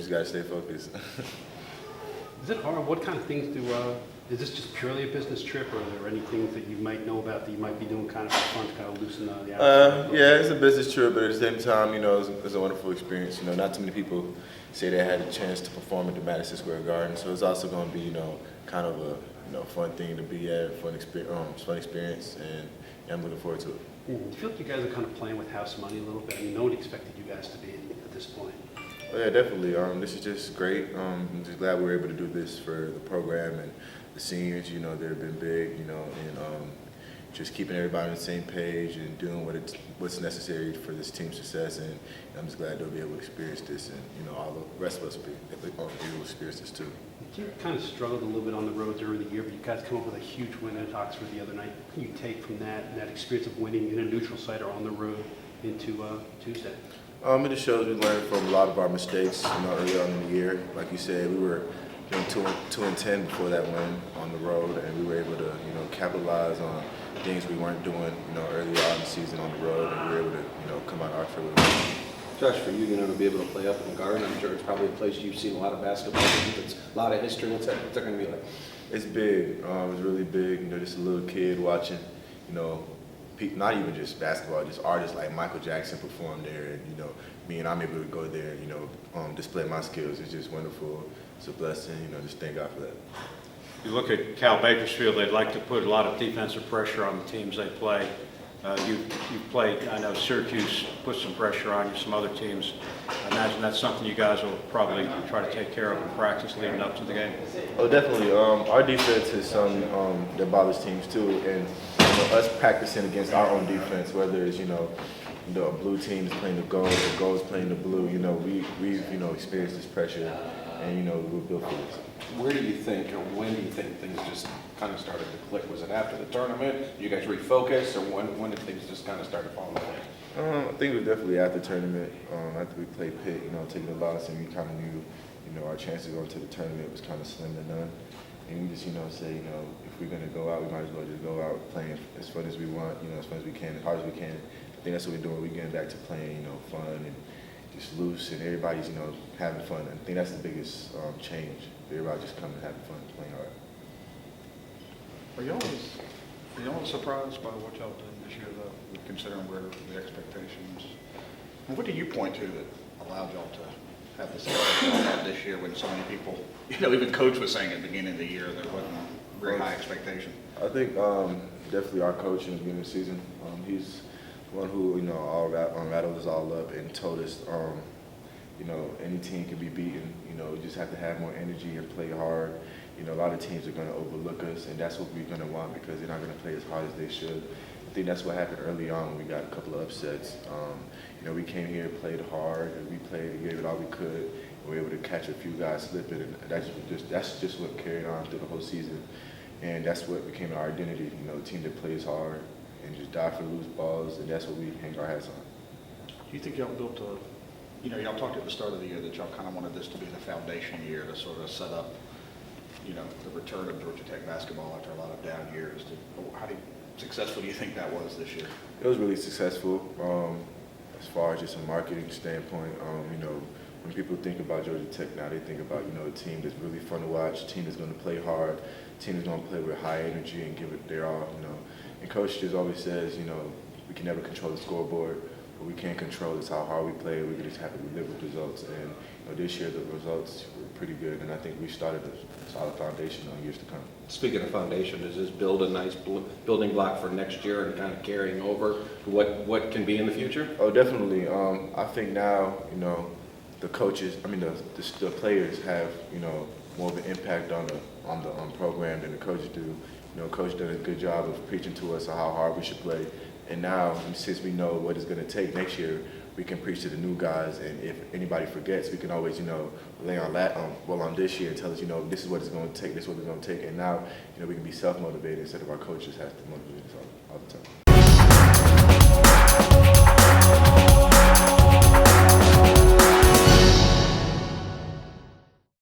just got to stay focused. Is it hard? What kind of things is this just purely a business trip, or are there any things that you might know about that you might be doing kind of for fun to kind of loosen the outside? Yeah, it's a business trip, but at the same time, it's a wonderful experience. Not too many people say they had a chance to perform at the Madison Square Garden, so it's also going to be, kind of a, fun thing to be at, fun experience, and I'm looking forward to it. Do you feel like you guys are kind of playing with house money a little bit? I mean, no one expected you guys to be at this point. Oh, yeah, definitely. This is just great. I'm just glad we were able to do this for the program and the seniors. They've been big, and just keeping everybody on the same page and doing what's necessary for this team's success. And I'm just glad they'll be able to experience this, and all the rest of us will be able to experience this too. You kind of struggled a little bit on the road during the year, but you guys come up with a huge win at Oxford the other night. What can you take from that experience of winning in a neutral site or on the road into Tuesday? It just shows we learned from a lot of our mistakes, early on in the year. Like you said, we were 2-10 before that win on the road, and we were able to, capitalize on things we weren't doing, early on in the season on the road, and we were able to, come out of Oxford with a win. Josh, for you, to be able to play up in the Garden, I'm sure it's probably a place you've seen a lot of basketball. It's a lot of history. What's that going to be like? It's big. It's really big. Just a little kid watching, not even just basketball, just artists like Michael Jackson perform there, and I'm able to go there, display my skills. It's just wonderful. It's a blessing. Just thank God for that. You look at Cal Bakersfield, they'd like to put a lot of defensive pressure on the teams they play. You've played, I know Syracuse put some pressure on you, some other teams. I imagine that's something you guys will probably try to take care of in practice leading up to the game. Oh, definitely. Our defense is something that bothers teams too, and us practicing against our own defense, whether it's the blue team is playing the gold is playing the blue. We've experienced this pressure, and we're built for this. Where do you think, or when do you think things just kind of started to click? Was it after the tournament? Did you guys refocus, or when did things just kind of start to fall into place? I think it was definitely after the tournament. After we played Pitt, taking a loss, and we kind of knew, our chances going to the tournament was kind of slim to none. And we just, say, if we're going to go out, we might as well just go out playing as fun as we want, as fun as we can, as hard as we can. I think that's what we're doing. We're getting back to playing, fun and just loose, and everybody's, having fun. I think that's the biggest change. Everybody just coming, having fun, playing hard. Are you always surprised by what y'all did this year, though, considering where the expectations? And what do you point to that allowed y'all to have the success y'all had this year when so many people, even Coach was saying at the beginning of the year there wasn't very high expectation? I think definitely our coach in the beginning of the season. He's the one who, rattled us all up and told us, any team can be beaten. We just have to have more energy and play hard. A lot of teams are going to overlook us, and that's what we're going to want because they're not going to play as hard as they should. I think that's what happened early on when we got a couple of upsets. We came here, played hard, and we gave it all we could. We were able to catch a few guys slipping, and that's just what carried on through the whole season. And that's what became our identity, a team that plays hard and just die for loose balls, and that's what we hang our hats on. Do you think y'all built y'all talked at the start of the year that y'all kind of wanted this to be the foundation year to sort of set up, the return of Georgia Tech basketball after a lot of down years. How successful do you think that was this year? It was really successful as far as just a marketing standpoint. When people think about Georgia Tech now, they think about, a team that's really fun to watch, a team that's going to play hard, a team that's going to play with high energy and give it their all, And Coach just always says, we can never control the scoreboard. What we can't control is how hard we play. We just have to live with results. And this year the results were pretty good, and I think we started a solid foundation on years to come. Speaking of foundation, does this build a nice building block for next year and kind of carrying over what can be in the future? Oh, definitely. I think now, the coaches, the players have, more of an impact on the program than the coaches do. Coach did a good job of preaching to us on how hard we should play. And now, since we know what it's going to take next year, we can preach to the new guys. And if anybody forgets, we can always, lay on on this year and tell us, this is what it's going to take, this is what it's going to take. And now, we can be self-motivated instead of our coaches have to motivate us all the time.